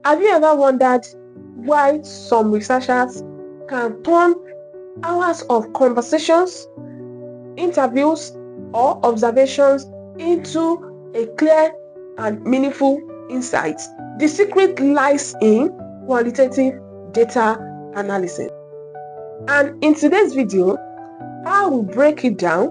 Have you ever wondered why some researchers can turn hours of conversations, interviews, or observations into a clear and meaningful insight? The secret lies in qualitative data analysis. And in today's video, I will break it down,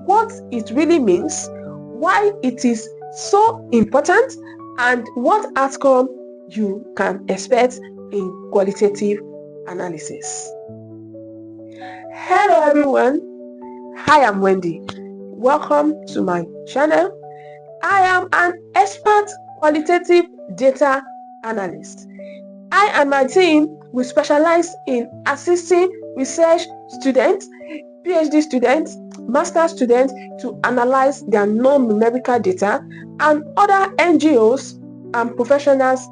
what it really means, why it is so important, and what outcome you can expect in qualitative analysis. Hello everyone, I am Wendy. Welcome to my channel. I am an expert qualitative data analyst. I and my team will specialize in assisting research students, PhD students, master students to analyze their non-numerical data and other NGOs and professionals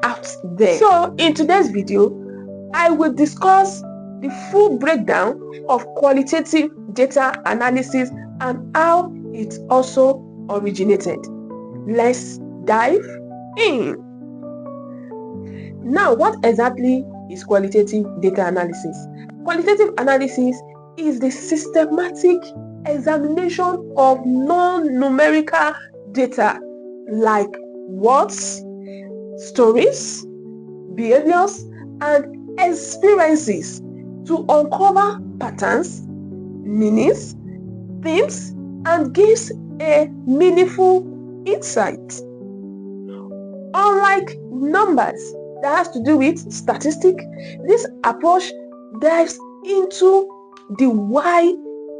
out there. So in today's video, I will discuss the full breakdown of qualitative data analysis and how it also originated. Let's dive in. Now, what exactly is qualitative data analysis? Qualitative analysis is the systematic examination of non-numerical data like words, stories, behaviors, and experiences to uncover patterns, meanings, themes, and gives a meaningful insight. Unlike numbers that has to do with statistics, this approach dives into the why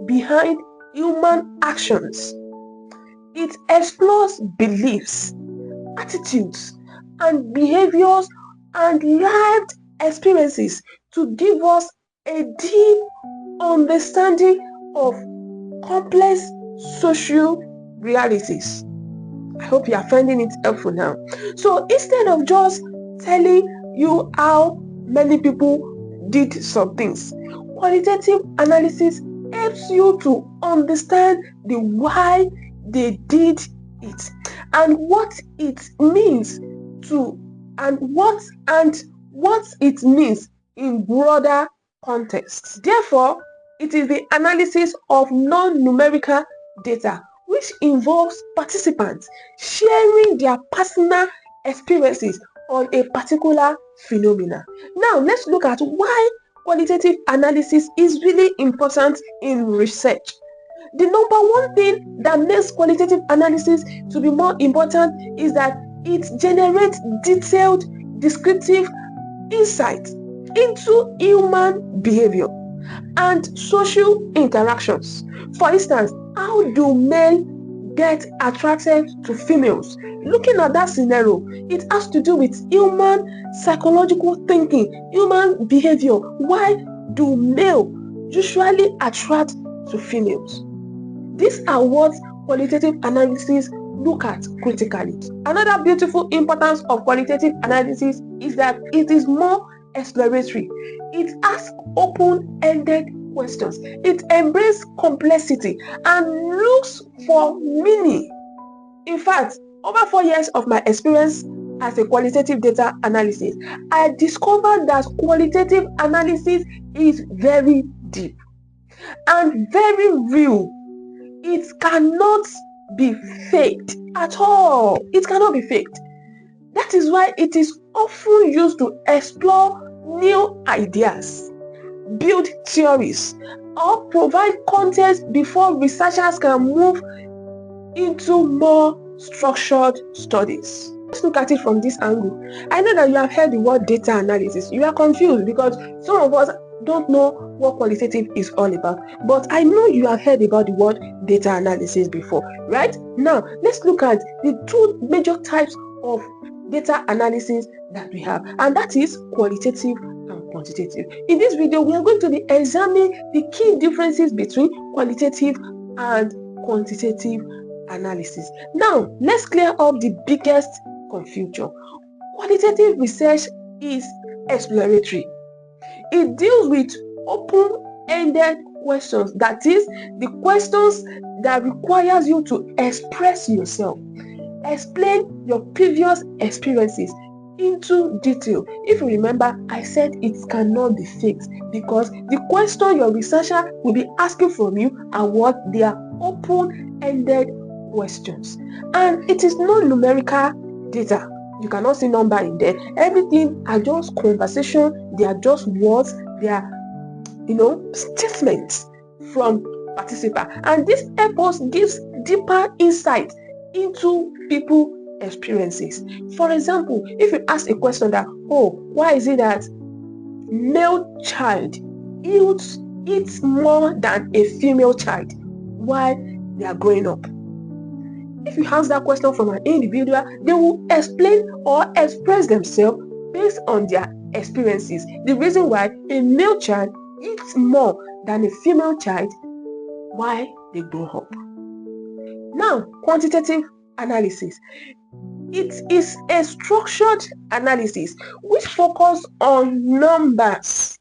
behind human actions. It explores beliefs, attitudes, and behaviors and lived experiences to give us a deep understanding of complex social realities. I hope you are finding it helpful now. So instead of just telling you how many people did some things, qualitative analysis helps you to understand the why they did it and what it means to what it means in broader context. Therefore, it is the analysis of non-numerical data which involves participants sharing their personal experiences on a particular phenomena. Now, let's look at why qualitative analysis is really important in research. The number one thing that makes qualitative analysis to be more important is that it generates detailed, descriptive insight into human behavior and social interactions. For instance, how do men get attracted to females? Looking at that scenario, it has to do with human psychological thinking, human behavior. Why do males usually attract to females? These are what qualitative analysis look at critically. Another beautiful importance of qualitative analysis is that it is more exploratory. It asks open-ended questions. It embraces complexity and looks for meaning. In fact, over 4 years of my experience as a qualitative data analyst, I discovered that qualitative analysis is very deep and very real. It cannot be faked at all. It cannot be faked. That is why it is often used to explore new ideas, build theories, or provide context before researchers can move into more structured studies. Let's look at it from this angle. I know that you have heard the word data analysis. You are confused because some of us don't know what qualitative is all about. But I know you have heard about the word data analysis before, right? Now, let's look at the two major types of data analysis that we have, and that is qualitative and quantitative. In this video, we are going to be examining the key differences between qualitative and quantitative analysis. Now, let's clear up the biggest confusion. Qualitative research is exploratory. It deals with open-ended questions, that is, the questions that requires you to express yourself, explain your previous experiences, into detail. If you remember, I said it cannot be faked because the question your researcher will be asking from you are what they are open-ended questions, and it is not numerical data. You cannot see number in there. Everything are just conversation. They are just words. They are, statements from participant, and this helps gives deeper insight into people experiences. For example, if you ask a question that, why is it that male child eats more than a female child while they are growing up? If you ask that question from an individual, they will explain or express themselves based on their experiences. The reason why a male child eats more than a female child while they grow up. Now, quantitative analysis. It is a structured analysis which focuses on numbers,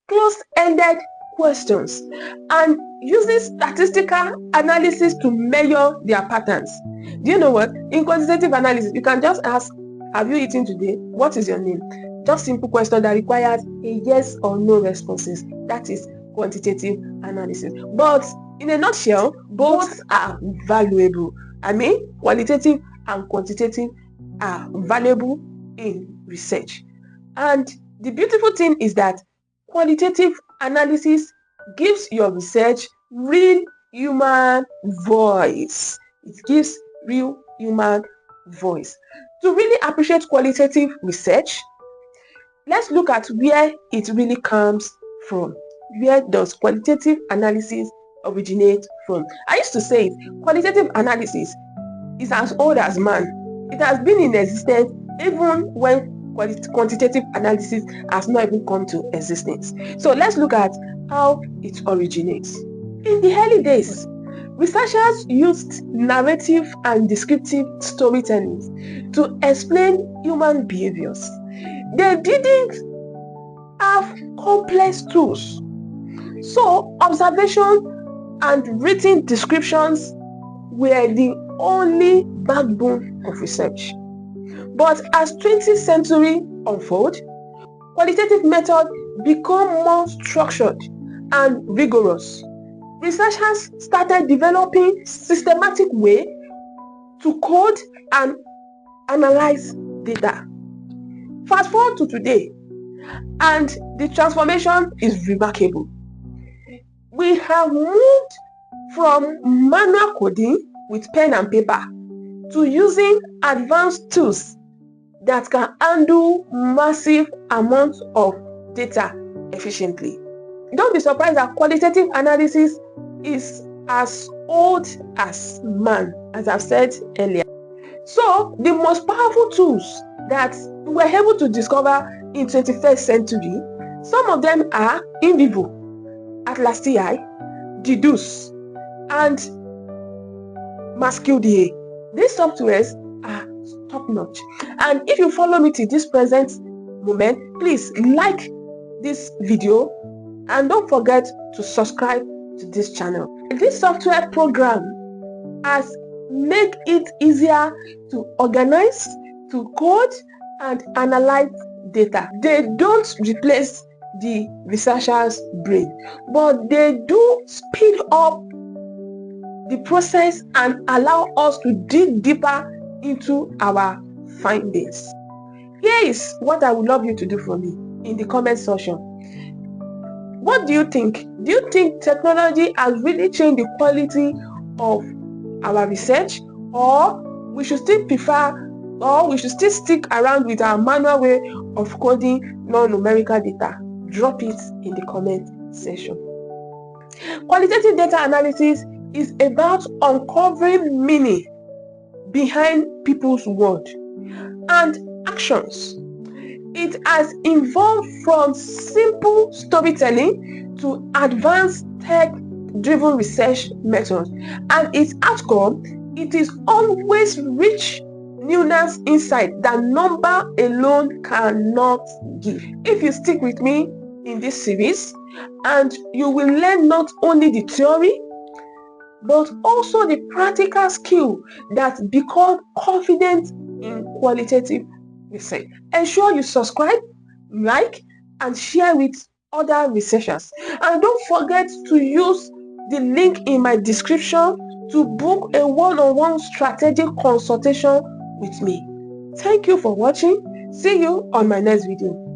close-ended questions, and uses statistical analysis to measure their patterns. Do you know what? In quantitative analysis, you can just ask, have you eaten today? What is your name? Just simple question that requires a yes or no responses. That is quantitative analysis. But in a nutshell, both are valuable. Qualitative and quantitative are valuable in research. And the beautiful thing is that qualitative analysis gives your research real human voice. It gives real human voice. To really appreciate qualitative research, let's look at where it really comes from. Where does qualitative analysis originate from? I used to say it, qualitative analysis is as old as man. It has been in existence even when quantitative analysis has not even come to existence. So let's look at how it originates. In the early days, researchers used narrative and descriptive storytelling to explain human behaviors. They didn't have complex tools, so observation and written descriptions were the only backbone of research. But as 20th century unfolded, qualitative methods become more structured and rigorous. Researchers started developing systematic ways to code and analyze data. Fast forward to today, and the transformation is remarkable. We have moved from manual coding with pen and paper to using advanced tools that can handle massive amounts of data efficiently. Don't be surprised that qualitative analysis is as old as man, as I've said earlier. So the most powerful tools that we were able to discover in 21st century, some of them are NVivo, Atlas.ti, Dedoose, and MAXQDA. These softwares are top-notch. And if you follow me to this present moment, please like this video and don't forget to subscribe to this channel. This software program has made it easier to organize, to code, and analyze data. They don't replace the researcher's brain, but they do speed up the process and allow us to dig deeper into our findings. Here is what I would love you to do for me in the comment section. What do you think? Do you think technology has really changed the quality of our research, or we should still stick around with our manual way of coding non-numerical data? Drop it in the comment section. Qualitative data analysis is about uncovering meaning behind people's words and actions. It has evolved from simple storytelling to advanced tech-driven research methods, and its outcome, it is always rich newness insight that number alone cannot give. If you stick with me in this series, and you will learn not only the theory but also the practical skill that become confident in qualitative Listen, ensure you subscribe, like, and share with other researchers. And don't forget to use the link in my description to book a one-on-one strategic consultation with me. Thank you for watching. See you on my next video.